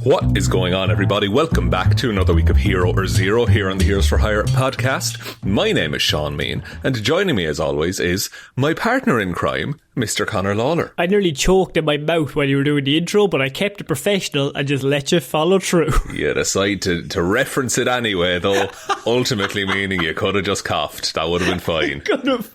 What is going on, everybody? Welcome back to another week of Hero or Zero here on the Heroes for Hire podcast. My name is Shaun Mean, and joining me as always is my partner in crime, Mr. Ciara Lawler. I nearly choked in my mouth while you were doing the intro, but I kept it professional and just let you follow through. You decided to reference it anyway, though, ultimately meaning you could have just coughed. That would have been fine. Could have.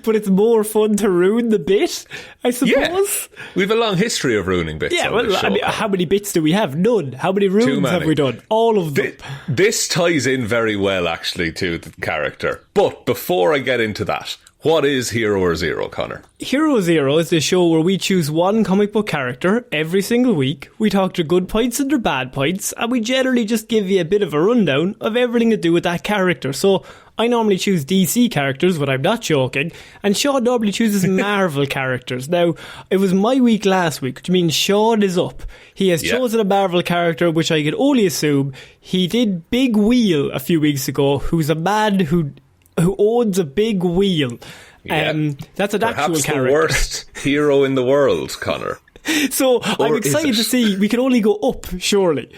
But it's more fun to ruin the bit, I suppose. Yeah. We've a long history of ruining bits. Yeah, on this show, I mean, how many bits do we have? None. How many ruins have we done? All of them. This ties in very well, actually, to the character. But before I get into that, what is Hero or Zero, Connor? Hero Zero is the show where we choose one comic book character every single week. We talk their good points and their bad points, and we generally just give you a bit of a rundown of everything to do with that character. So I normally choose DC characters when I'm not joking, and Sean normally chooses Marvel characters. Now, it was my week last week, which means Sean is up. He has chosen a Marvel character, which I can only assume he did Big Wheel a few weeks ago, who's a man who owns a big wheel. Yeah. That's an actual character. Perhaps the worst hero in the world, Connor. So I'm excited to see. We can only go up, surely.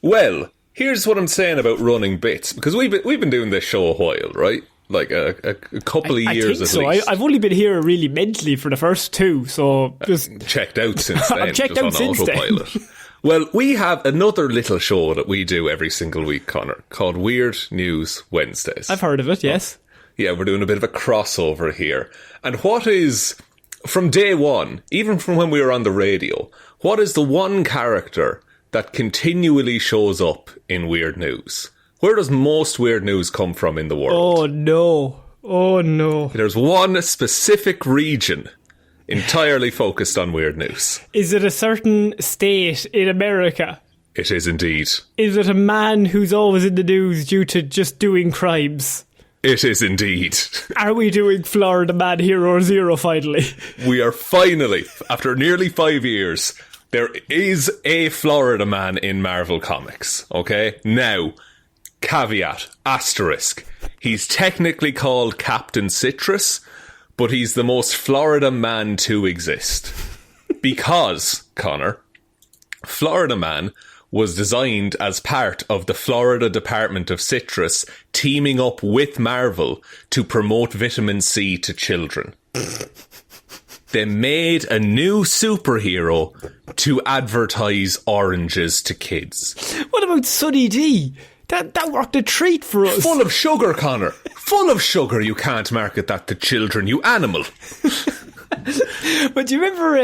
Well, here's what I'm saying about running bits, because we've been doing this show a while, right? Like a couple of years at least. I've only been here really mentally for the first two, so just checked out since then. I've checked out since autopilot. Then. Well, we have another little show that we do every single week, Connor, called Weird News Wednesdays. I've heard of it, yes. Yeah, we're doing a bit of a crossover here. And what is, from day one, even from when we were on the radio, what is the one character that continually shows up in Weird News? Where does most weird news come from in the world? Oh no. There's one specific region entirely focused on weird news. Is it a certain state in America? It is indeed. Is it a man who's always in the news due to just doing crimes? It is indeed. Are we doing Florida Man Hero or Zero finally? We are finally, after nearly 5 years, there is a Florida man in Marvel Comics, okay? Now, caveat, asterisk, he's technically called Captain Citrus, but he's the most Florida man to exist. Because, Connor, Florida Man was designed as part of the Florida Department of Citrus teaming up with Marvel to promote vitamin C to children. They made a new superhero to advertise oranges to kids. What about Sunny D? That worked a treat for us. Full of sugar, Connor. Full of sugar. You can't market that to children, you animal. But do you remember,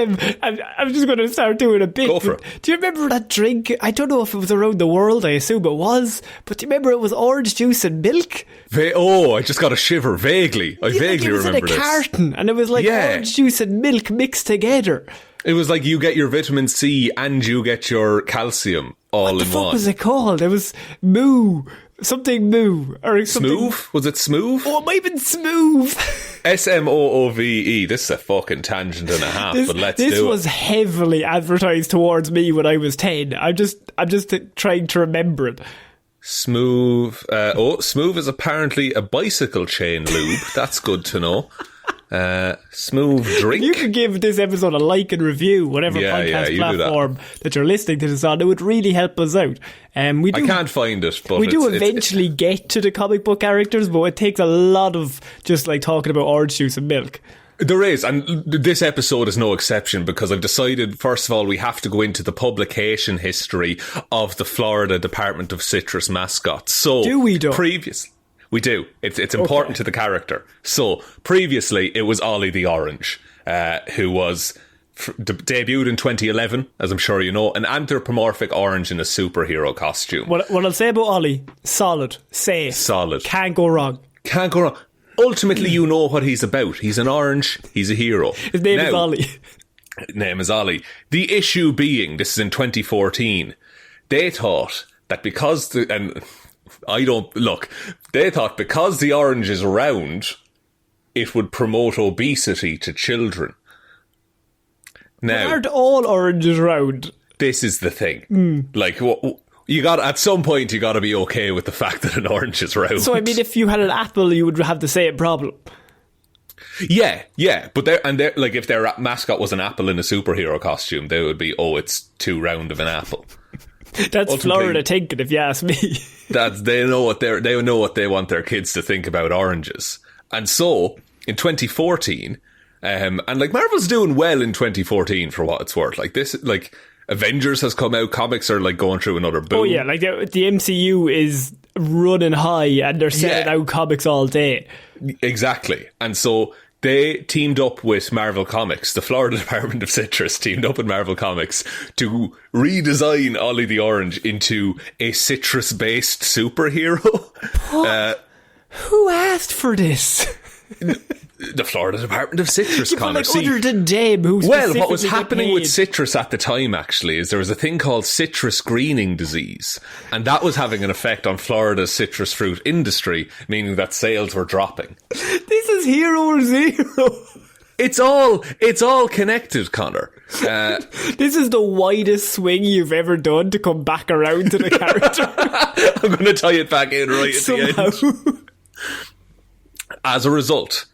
I'm just going to start doing a bit. Go for it. Do you remember that drink? I don't know if it was around the world, I assume it was, but do you remember it was orange juice and milk? I just got a shiver, vaguely. I vaguely remember this. It was in a carton, and it was like orange juice and milk mixed together. It was like you get your vitamin C and you get your calcium all in one. What the fuck was it called? It was Moo. Something Moo. Or something. Smooth? Was it Smooth? Oh, it might have been Smooth. Smoove. This is a fucking tangent and a half, but let's do it. This was heavily advertised towards me when I was 10. I'm just trying to remember it. Smooth. Smooth is apparently a bicycle chain lube. That's good to know. Smooth drink. You could give this episode a like and review, whatever podcast platform that you're listening to this on. It would really help us out. I can't find it, but we do eventually get to the comic book characters, but it takes a lot of just like talking about orange juice and milk. There is, and this episode is no exception, because I've decided, first of all, we have to go into the publication history of the Florida Department of Citrus mascots. So, do we do? We do. It's important to the character. So, previously, it was Ollie the Orange, who was debuted in 2011, as I'm sure you know, an anthropomorphic orange in a superhero costume. What I'll say about Ollie, solid, safe. Solid. Can't go wrong. Ultimately, you know what he's about. He's an orange. He's a hero. His name is Ollie. Name is Ollie. The issue being, this is in 2014, they thought that because they thought because the orange is round, it would promote obesity to children. Now, aren't all oranges round? This is the thing. Like, at some point, you got to be okay with the fact that an orange is round. So, I mean, if you had an apple, you would have the same problem. Yeah, but if their mascot was an apple in a superhero costume, they would be, it's too round of an apple. That's ultimately, Florida thinking, if you ask me. they know what they want their kids to think about oranges. And so in 2014, and like Marvel's doing well in 2014 for what it's worth. Like this, like Avengers has come out, comics are like going through another boom. Oh yeah, like the MCU is running high and they're selling out comics all day. Exactly. And so they teamed up with Marvel Comics. The Florida Department of Citrus teamed up with Marvel Comics to redesign Ollie the Orange into a citrus-based superhero. Who asked for this? The Florida Department of Citrus, Conor. Like other than Dame, who's what was happening with citrus at the time, actually, is there was a thing called citrus greening disease, and that was having an effect on Florida's citrus fruit industry, meaning that sales were dropping. This is hero or zero. It's all connected, Conor. This is the widest swing you've ever done to come back around to the character. I'm going to tie it back in right at the end. As a result,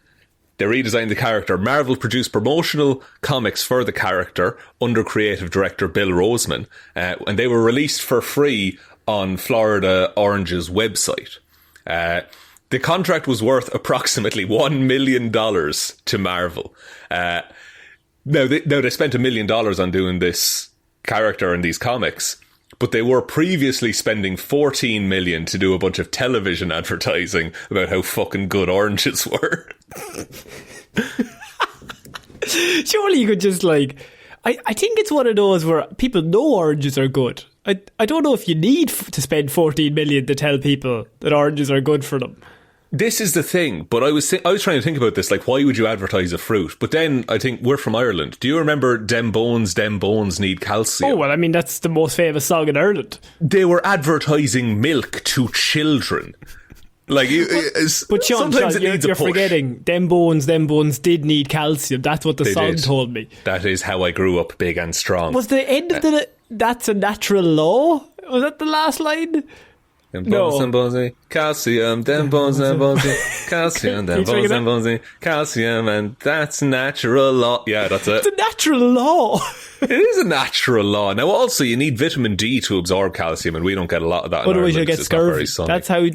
they redesigned the character. Marvel produced promotional comics for the character under creative director Bill Roseman, and they were released for free on Florida Orange's website. The contract was worth approximately $1 million to Marvel. Now they spent $1 million on doing this character and these comics, but they were previously spending $14 million to do a bunch of television advertising about how fucking good oranges were. Surely you could just like... I think it's one of those where people know oranges are good. I don't know if you need to spend $14 million to tell people that oranges are good for them. This is the thing, but I was trying to think about this, like, why would you advertise a fruit? But then I think we're from Ireland. Do you remember Dem bones need calcium? Oh, well, I mean, that's the most famous song in Ireland. They were advertising milk to children. Like, but Shaun, you're forgetting Dem bones did need calcium. That's what the song told me. That is how I grew up big and strong. Was the end of that's a natural law? Was that the last line? Dem bones and bones, calcium, dem bones and bones, calcium, dem bones and bones, calcium, and that's natural law. Yeah, that's it. It's a natural law. It is a natural law. Now, also, you need vitamin D to absorb calcium, and we don't get a lot of that. Otherwise, you'll get scurvy. That's how they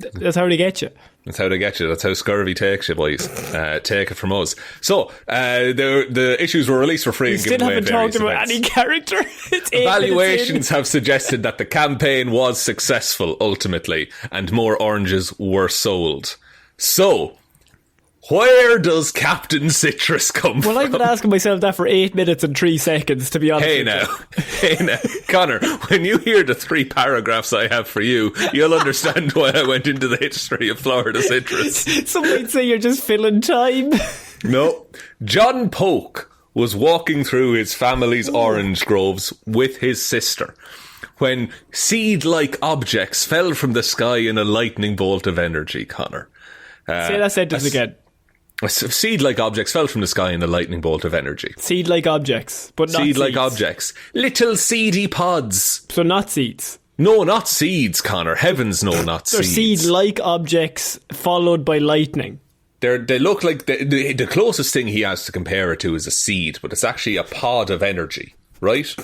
get you. That's how they get you. That's how scurvy takes you, boys. Take it from us. So, the issues were released for free and given away at various events. We still haven't talked about any character. Evaluations have suggested that the campaign was successful, ultimately, and more oranges were sold. So, where does Captain Citrus come from? Well, I've been asking myself that for 8 minutes and 3 seconds, to be honest. Hey now, Conor, when you hear the 3 paragraphs I have for you, you'll understand why I went into the history of Florida Citrus. Some might say you're just filling time. No. John Polk was walking through his family's orange groves with his sister when seed-like objects fell from the sky in a lightning bolt of energy, Conor. Say that sentence again. Seed-like objects fell from the sky in a lightning bolt of energy. Seed-like objects, but not seed-like seeds. Objects. Little seedy pods. So not seeds. No, not seeds, Conor. Heavens no, not They're seeds. seed-like objects followed by lightning. They look like... The closest thing he has to compare it to is a seed, but it's actually a pod of energy, right?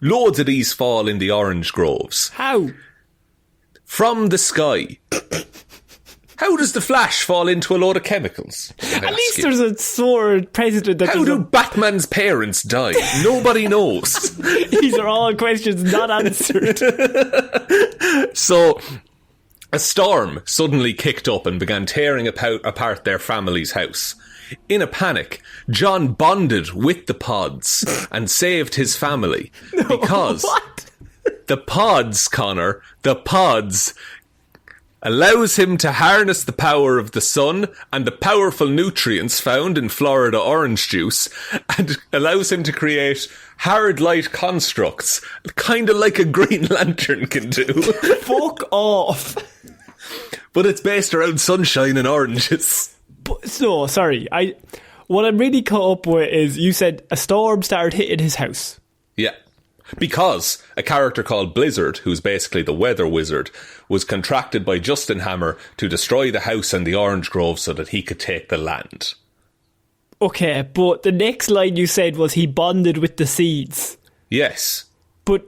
Loads of these fall in the orange groves. How? From the sky. How does the Flash fall into a load of chemicals? At least there's a sword president that... How do Batman's parents die? Nobody knows. These are all questions not answered. So, a storm suddenly kicked up and began tearing apart their family's house. In a panic, John bonded with the pods and saved his family. Because what? The pods, Conor, the pods... allows him to harness the power of the sun and the powerful nutrients found in Florida orange juice, and allows him to create hard light constructs, kind of like a Green Lantern can do. Fuck off. But it's based around sunshine and oranges. No, sorry. What I'm really caught up with is you said a storm started hitting his house. Yeah. Because a character called Blizzard, who's basically the weather wizard, was contracted by Justin Hammer to destroy the house and the orange grove so that he could take the land. Okay, but the next line you said was he bonded with the seeds. Yes. But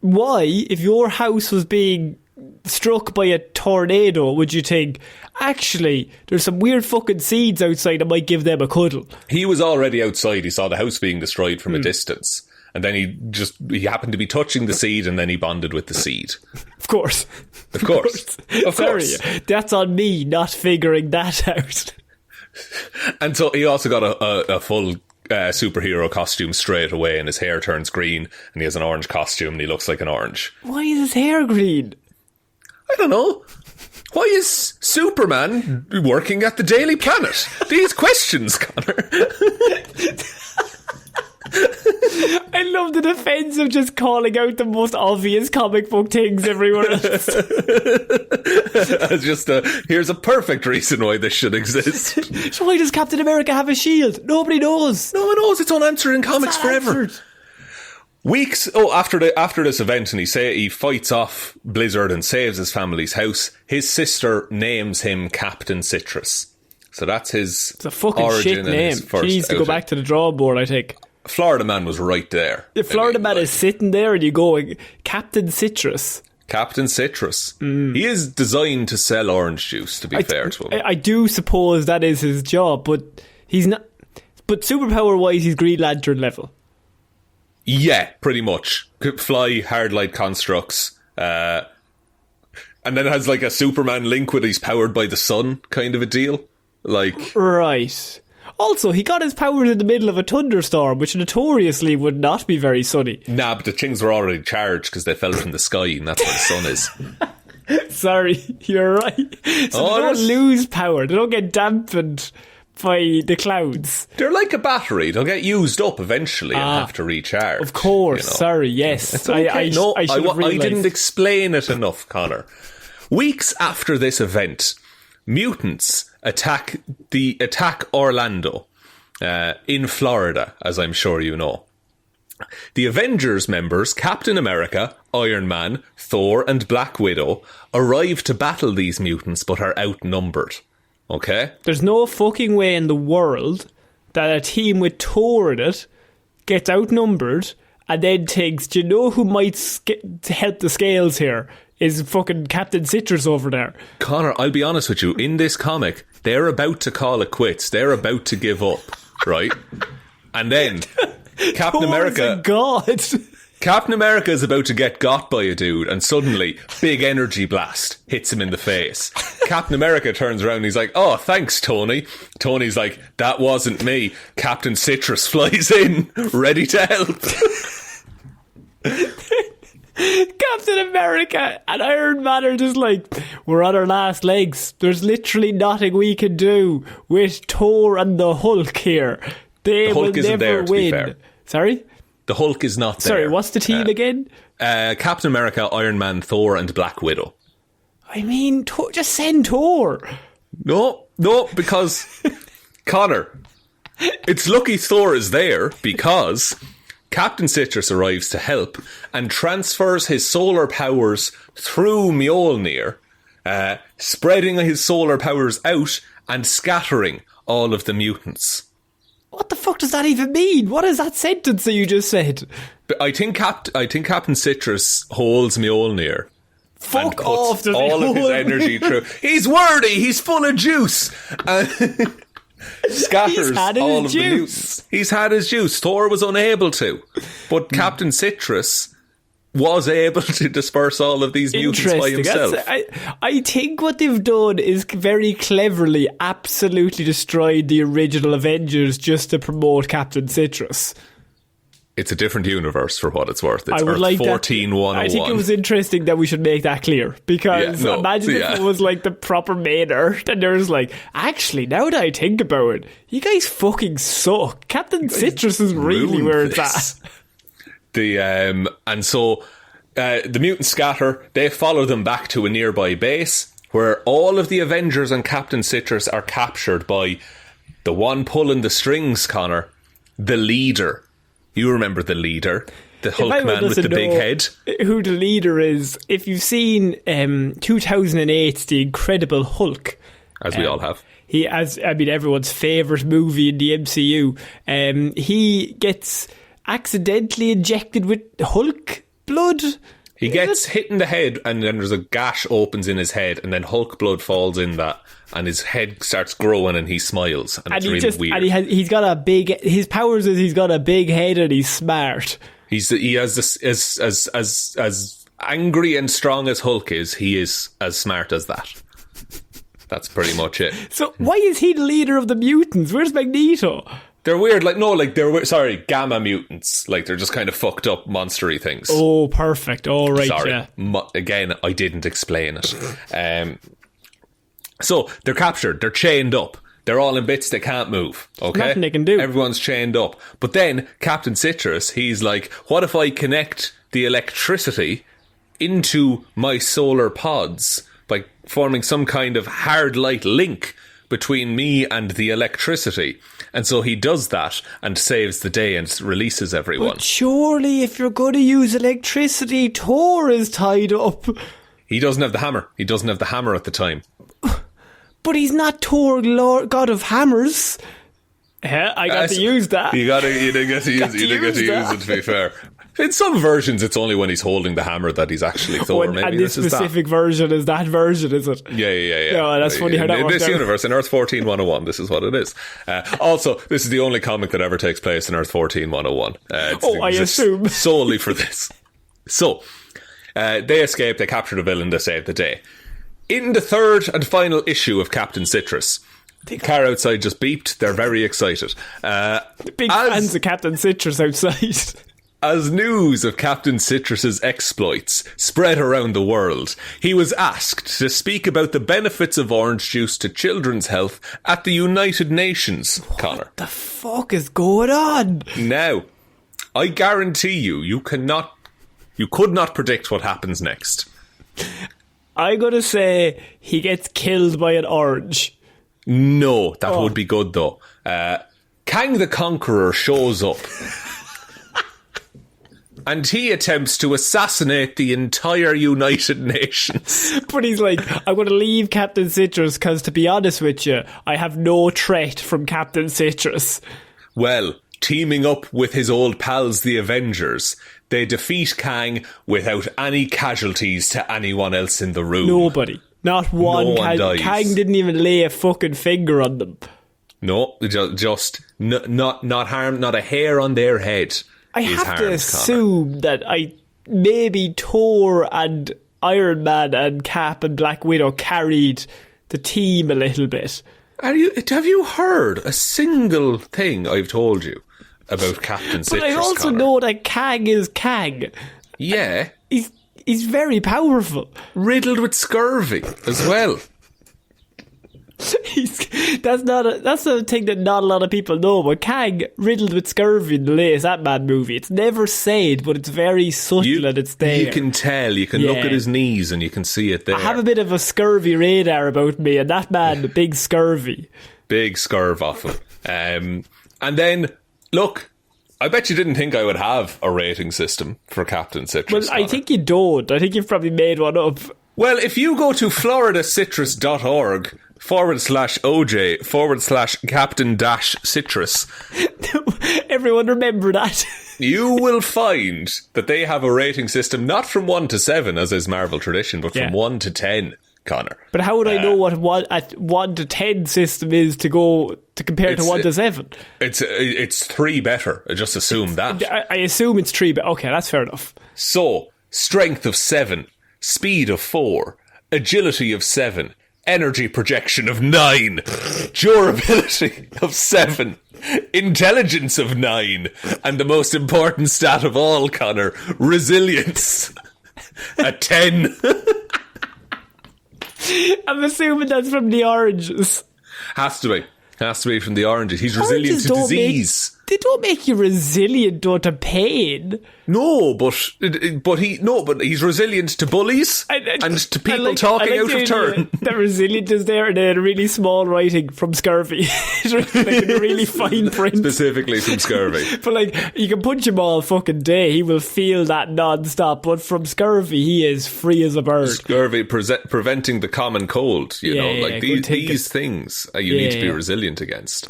why, if your house was being struck by a tornado, would you think, actually, there's some weird fucking seeds outside, I might give them a cuddle? He was already outside. He saw the house being destroyed from a distance. And then he happened to be touching the seed, and then he bonded with the seed. Of course. Of course. Of course. Sorry, that's on me not figuring that out. And so he also got a full superhero costume straight away, and his hair turns green, and he has an orange costume, and he looks like an orange. Why is his hair green? I don't know. Why is Superman working at the Daily Planet? These questions, Conor. I love the defense of just calling out the most obvious comic book things everywhere else. Here's a perfect reason why this should exist. So why does Captain America have a shield? Nobody knows. No one knows. It's unanswered in comics forever. Weeks after this event, and he fights off Blizzard and saves his family's house, his sister names him Captain Citrus. So that's his It's a fucking origin shit name. She needs to go back to the drawing board, I think. Florida Man was right there. If Florida Man is sitting there and you go, Captain Citrus. Captain Citrus. He is designed to sell orange juice, to be fair to him. I do suppose that is his job, but he's not. But superpower wise, he's Green Lantern level. Yeah, pretty much. Could fly, hard light constructs, and then it has like a Superman link with he's powered by the sun kind of a deal. Like, right. Also, he got his powers in the middle of a thunderstorm, which notoriously would not be very sunny. Nah, but the things were already charged because they fell from the sky, and that's where the sun is. Sorry, you're right. So they don't lose power. They don't get dampened by the clouds. They're like a battery. They'll get used up eventually and have to recharge. Of course. You know? Sorry, yes. It's okay. I didn't explain it enough, Conor. Weeks after this event, mutants attack Orlando in Florida, as I'm sure you know. The Avengers members, Captain America, Iron Man, Thor and Black Widow, arrive to battle these mutants but are outnumbered. Okay? There's no fucking way in the world that a team with Thor in it gets outnumbered and then thinks, do you know who might help the scales here? Is fucking Captain Citrus over there. Conor, I'll be honest with you. In this comic, they're about to call it quits. They're about to give up, right? And then Captain America... God. Captain America is about to get got by a dude, and suddenly, big energy blast hits him in the face. Captain America turns around and he's like, oh, thanks, Tony. Tony's like, that wasn't me. Captain Citrus flies in, ready to help. Captain America and Iron Man are just like, we're on our last legs. There's literally nothing we can do with Thor and the Hulk here. They will never win. Sorry? The Hulk is not there. Sorry, what's the team again? Captain America, Iron Man, Thor and Black Widow. I mean, just send Thor. No, because Conor, it's lucky Thor is there because Captain Citrus arrives to help and transfers his solar powers through Mjolnir, spreading his solar powers out and scattering all of the mutants. What the fuck does that even mean? What is that sentence that you just said? But I think Captain Citrus holds Mjolnir. Fuck off! Does all of his energy through. He's wordy. He's full of juice. Scatters all of the mutants. He's had his juice. Thor was unable to, but Captain Citrus was able to disperse all of these mutants by himself. I think what they've done is very cleverly absolutely destroyed the original Avengers just to promote Captain Citrus. It's a different universe for what it's worth. It's I would Earth like 14101. I think it was interesting that we should make that clear, because imagine if it was like the proper main Earth and there's like, actually, now that I think about it, you guys fucking suck. Captain Citrus is really where it's at. And so the mutants scatter. They follow them back to a nearby base where all of the Avengers and Captain Citrus are captured by the one pulling the strings, Conor, the leader. You remember the leader, the Hulk man with the big head. Who the leader is? If you've seen 2008's The Incredible Hulk, as we all have. Everyone's favourite movie in the MCU. He gets accidentally injected with Hulk blood. He gets hit in the head, and then there's a gash opens in his head, and then Hulk blood falls in that, and his head starts growing, and he smiles, and it's really weird. And he's got a big. His powers is he's got a big head, and he's smart. He has this as angry and strong as Hulk is. He is as smart as that. That's pretty much it. So why is he the leader of the mutants? Where's Magneto? They're weird, gamma mutants. Like, they're just kind of fucked up, monstery things. Oh, perfect. All right, sorry. yeah. Again, I didn't explain it. So, they're captured. They're chained up. They're all in bits. They can't move. Okay? Nothing they can do. Everyone's chained up. But then, Captain Citrus, he's like, what if I connect the electricity into my solar pods by forming some kind of hard light link between me and the electricity? And so he does that and saves the day and releases everyone. But surely if you're going to use electricity, Thor is tied up. He doesn't have the hammer. He doesn't have the hammer at the time. But he's not Thor, Lord, God of Hammers. Yeah, I got to use that. You didn't get to use it, to be fair. In some versions, it's only when he's holding the hammer that he's actually Thor. Maybe and this specific version is that version, is it? Yeah. Yeah, that's funny how that in works this out. universe, in Earth 14-101, this is what it is. Also, this is the only comic that ever takes place in Earth 14-101. I assume. Solely for this. So, they escape, they capture the villain, they save the day. In the third and final issue of Captain Citrus, the car outside just beeped. They're very excited. Big fans of Captain Citrus outside. As news of Captain Citrus's exploits spread around the world, he was asked to speak about the benefits of orange juice to children's health at the United Nations, Conor. What the fuck is going on? Now, I guarantee you could not predict what happens next. I'm going to say he gets killed by an orange. No, that would be good though. Kang the Conqueror shows up. And he attempts to assassinate the entire United Nations. But he's like, I'm going to leave Captain Citrus because, to be honest with you, I have no threat from Captain Citrus. Well, teaming up with his old pals, the Avengers, they defeat Kang without any casualties to anyone else in the room. Nobody. Not one. No one dies. Kang didn't even lay a fucking finger on them. No, just not harmed, not a hair on their head. I have to assume that maybe Thor and Iron Man and Cap and Black Widow carried the team a little bit. Have you heard a single thing I've told you about Captain Citrus? But I also Conor? know that Kang is Kang. Yeah. He's very powerful. Riddled with scurvy as well. That's the thing that not a lot of people know, but Kang riddled with scurvy in the latest Ant-Man movie. It's never said, but it's very subtle and it's there. You can tell, you can look at his knees and you can see it there. I have a bit of a scurvy radar about me, and that man, big scurvy. Big scurv off him. And then, look, I bet you didn't think I would have a rating system for Captain Citrus. Well, I think you don't. I think you've probably made one up. Well, if you go to floridasitrus.org/OJ/Captain-Citrus. Everyone remember that. You will find that they have a rating system not from 1 to 7, as is Marvel tradition, but from 1 to 10, Conor. But how would I know what 1 to 10 system is to compare to 1 to 7? It's 3 better. I just assume that. I assume it's 3, but okay, that's fair enough. So, strength of 7, speed of 4, agility of 7, energy projection of 9, durability of 7, intelligence of 9, and the most important stat of all, Conor, resilience, a 10. I'm assuming that's from the oranges. Has to be from the oranges. He's resilient to disease. They don't make you resilient to pain. No, but he's resilient to bullies and to people talking out of turn. The resilience is there in a really small writing from scurvy. Like in a really fine print. Specifically from scurvy. But like, you can punch him all fucking day. He will feel that non-stop. But from scurvy, he is free as a bird. Scurvy preventing the common cold. You know, like these things you need to be resilient against.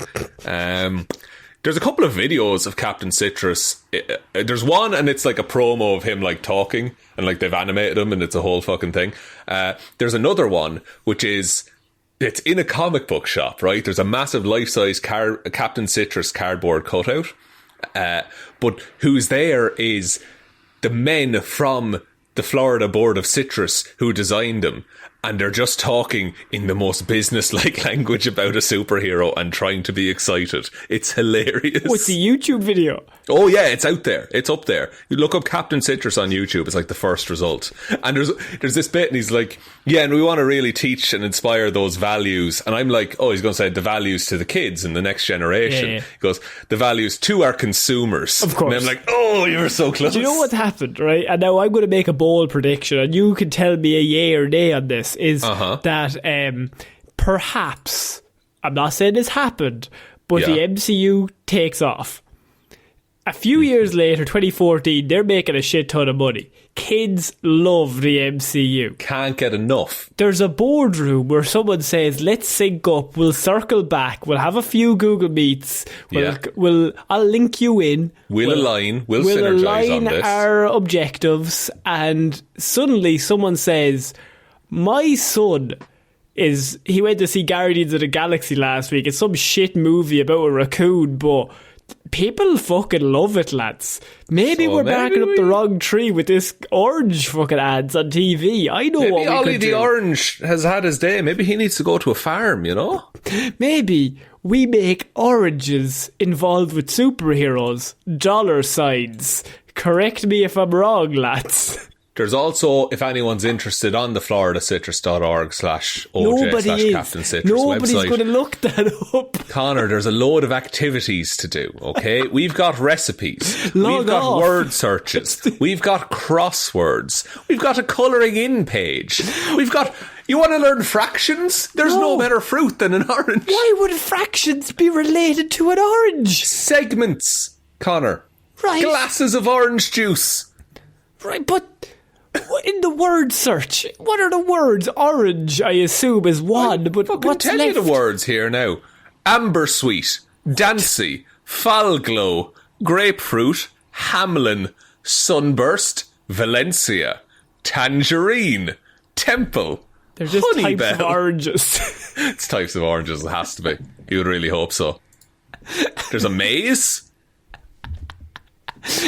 There's a couple of videos of Captain Citrus. There's one, and it's like a promo of him like talking, and like they've animated him, and it's a whole fucking thing. There's another one which is it's in a comic book shop, right? There's a massive life-size Captain Citrus cardboard cutout, but who's there is the men from the Florida Board of Citrus who designed them. And they're just talking in the most business-like language about a superhero and trying to be excited. It's hilarious. What's the YouTube video? Oh, yeah, it's out there. It's up there. You look up Captain Citrus on YouTube. It's like the first result. And there's this bit, and he's like, yeah, and we want to really teach and inspire those values. And I'm like, oh, he's going to say the values to the kids and the next generation. Yeah. He goes, the values to our consumers. Of course. And I'm like, oh, you're so close. Do you know what happened, right? And now I'm going to make a bold prediction, and you can tell me a yay or nay on this. Is that perhaps, I'm not saying this happened, but the MCU takes off. A few years later, 2014, they're making a shit ton of money. Kids love the MCU. Can't get enough. There's a boardroom where someone says, let's sync up, we'll circle back, we'll have a few Google Meets, I'll link you in. We'll align, we'll synergize on this. Our objectives, and suddenly someone says, my son he went to see Guardians of the Galaxy last week. It's some shit movie about a raccoon, but people fucking love it, lads. Maybe we're barking up the wrong tree with this orange fucking ads on TV. I know what we Ollie could the do. Orange has had his day. Maybe he needs to go to a farm, you know? Maybe we make oranges involved with superheroes. Dollar signs. Correct me if I'm wrong, lads. There's also, if anyone's interested, on the floridacitruss.org/OJ/Captain Citrus Nobody's website. going to look that up. Connor, there's a load of activities to do, okay? We've got recipes. Log We've got off. word searches. We've got crosswords. We've got a colouring in page. We've got... You want to learn fractions? There's no better fruit than an orange. Why would fractions be related to an orange? Segments, Connor. Right. Glasses of orange juice. Right, but... in the word search, what are the words? Orange, I assume, is one, but what's tell left? you the words here now. Amber sweet, Dancy, Fall glow, grapefruit, Hamlin, sunburst, Valencia, tangerine, temple. They're just Honeybell. types of oranges. It's types of oranges, it has to be. You would really hope so. There's a maze.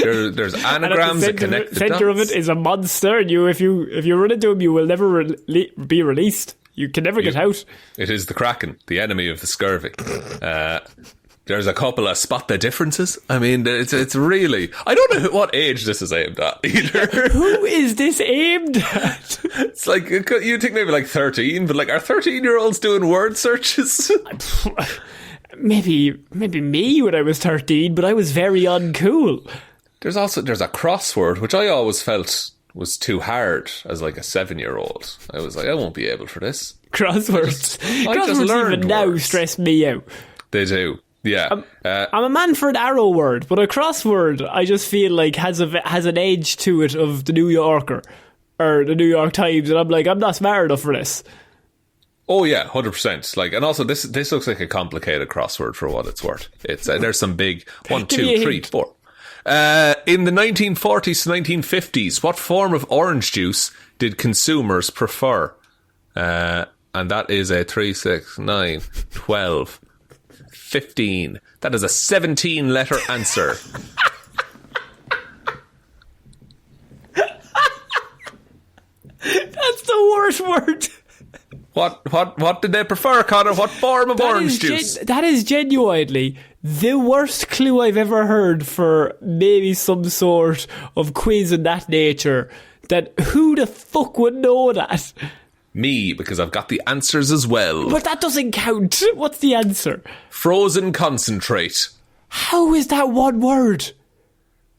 There's anagrams that connect the center of dots. it is a monster, and if you run into him, you will never be released. You can never get out. It is the Kraken, the enemy of the scurvy. There's a couple of spot the differences. I mean, it's really... I don't know what age this is aimed at either. Who is this aimed at? It's like, you'd think maybe like 13, but like, are 13-year-olds doing word searches? Maybe me when I was 13, but I was very uncool. There's a crossword, which I always felt was too hard as like a 7-year-old. I was like, I won't be able for this. Crosswords. Crosswords even now words. stress me out. They do. Yeah. I'm a man for an arrow word, but a crossword I just feel like has an edge to it of the New Yorker or the New York Times, and I'm like, I'm not smart enough for this. Oh yeah, 100%. Like, and also this looks like a complicated crossword for what it's worth. It's there's some big 1, 2, 3, 4. In the 1940s to 1950s, what form of orange juice did consumers prefer? And that is a 3, 6, 9, 12, 15. That is a 17-letter answer. That's the worst word. What did they prefer, Connor? What form of orange juice? That is genuinely the worst clue I've ever heard for maybe some sort of quiz of that nature. That who the fuck would know that? Me, because I've got the answers as well. But that doesn't count. What's the answer? Frozen concentrate. How is that one word?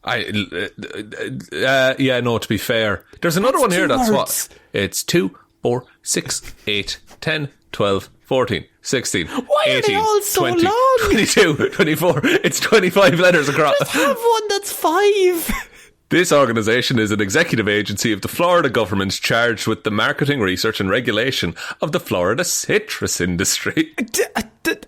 Yeah, no, to be fair. There's another one here that's words. what? It's 2, 4, 6, 8, 10, 12, 14, 16, Why 18, are they all so 20, long? 22, 24. It's 25 letters across. Just have one that's 5. This organisation is an executive agency of the Florida government charged with the marketing, research and regulation of the Florida citrus industry.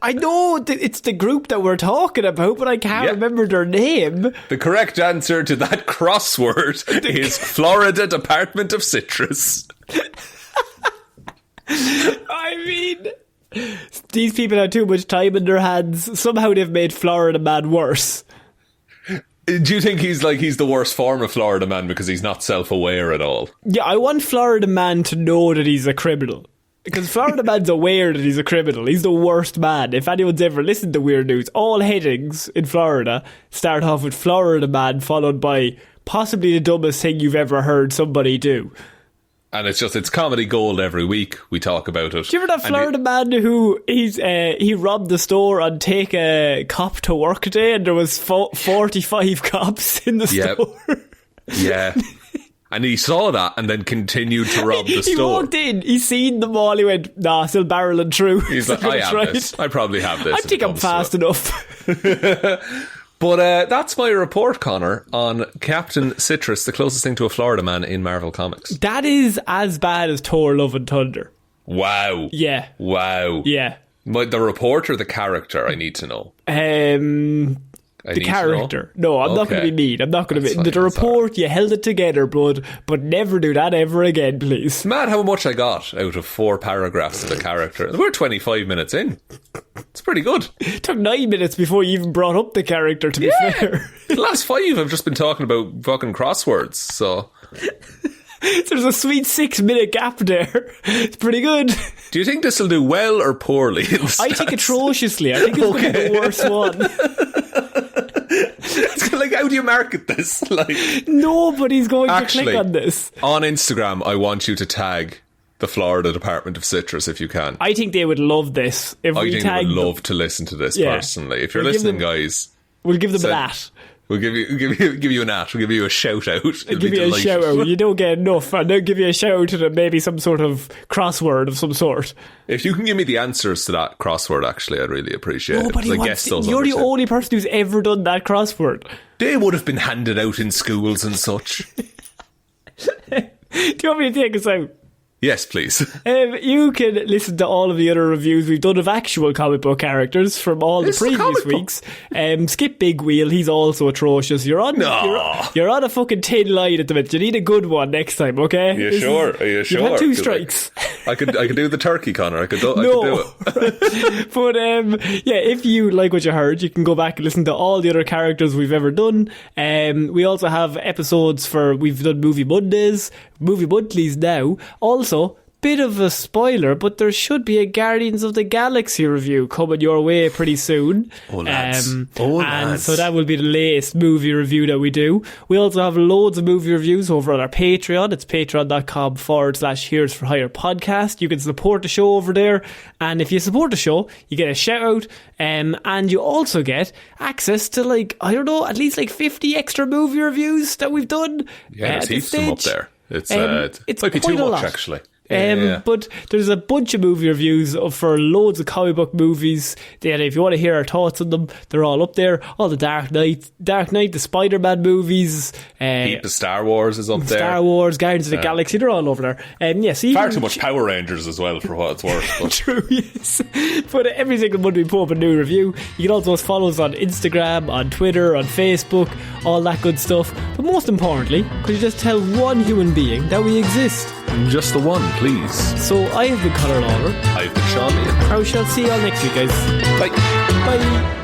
I know it's the group that we're talking about, but I can't remember their name. The correct answer to that crossword is Florida Department of Citrus. I mean, these people have too much time in their hands. Somehow they've made Florida Man worse. Do you think he's the worst form of Florida Man because he's not self-aware at all? Yeah, I want Florida Man to know that he's a criminal. Because Florida Man's aware that he's a criminal. He's the worst man. If anyone's ever listened to Weird News, all headings in Florida start off with Florida Man followed by possibly the dumbest thing you've ever heard somebody do. And it's comedy gold every week. We talk about it. Do you remember that Florida man who he robbed the store on Take a Cop to Work Day and there was 45 cops in the store? Yeah. And he saw that and then continued to rob the store. He walked in, he seen them all, he went, nah, still barreling through. He's like, I have this. I probably have this. I think I'm fast enough. But that's my report, Conor, on Captain Citrus, the closest thing to a Florida man in Marvel Comics. That is as bad as Thor Love and Thunder. Wow. Yeah. Wow. Yeah. The report or the character, I need to know. The character. No, I'm not going to be mean. I'm not going to be. The report, you held it together, but never do that ever again, please. It's mad how much I got out of 4 paragraphs of the character. We're 25 minutes in. It's pretty good. It took 9 minutes before you even brought up the character, to be fair. The last 5 I've just been talking about fucking crosswords, so... There's a sweet 6-minute gap there. It's pretty good. Do you think this will do well or poorly? I think atrociously. I think it's going to be the worst one. It's like, how do you market this? Like, nobody's going to click on this. On Instagram, I want you to tag the Florida Department of Citrus if you can. I think they would love this. If I we think they would love to listen to this personally. If you're listening, guys, we'll give them that. We'll give you an at. We'll give you a shout out. I'll give you a shout out. You don't get enough. And they'll give you a shout out to maybe some sort of crossword of some sort. If you can give me the answers to that crossword, actually, I'd really appreciate it. You're the only person who's ever done that crossword. They would have been handed out in schools and such. Do you want me to take us out? Yes, please. You can listen to all of the other reviews we've done of actual comic book characters from all the previous weeks. Skip Big Wheel, he's also atrocious. You're on a fucking tin line at the minute. You need a good one next time, okay? Are you sure? You've had 2 strikes. I could do the turkey, Conor. I could do it. But if you like what you heard, you can go back and listen to all the other characters we've ever done. We also have episodes we've done Movie Mondays, Movie Monthlies now. Also, bit of a spoiler, but there should be a Guardians of the Galaxy review coming your way pretty soon. And so that will be the latest movie review that we do. We also have loads of movie reviews over on our Patreon. It's patreon.com/Here's for Hire podcast. You can support the show over there, and if you support the show, you get a shout out, and you also get access to at least 50 extra movie reviews that we've done. Yeah, there's heaps of them up there. It might be too much, actually. But there's a bunch of movie reviews for loads of comic book movies. And if you want to hear our thoughts on them, they're all up there. All the Dark Knight, the Spider-Man movies. Heap of Star Wars is up there. Star Wars, Guardians of the Galaxy, they're all over there. Far too much Power Rangers as well, for what it's worth. But. True, yes. But every single month we put up a new review. You can also follow us on Instagram, on Twitter, on Facebook, all that good stuff. But most importantly, could you just tell one human being that we exist? Just the one, please. So I have been Ciara Lawler. I've been Seán. I shall see you all next week, guys. Bye. Bye.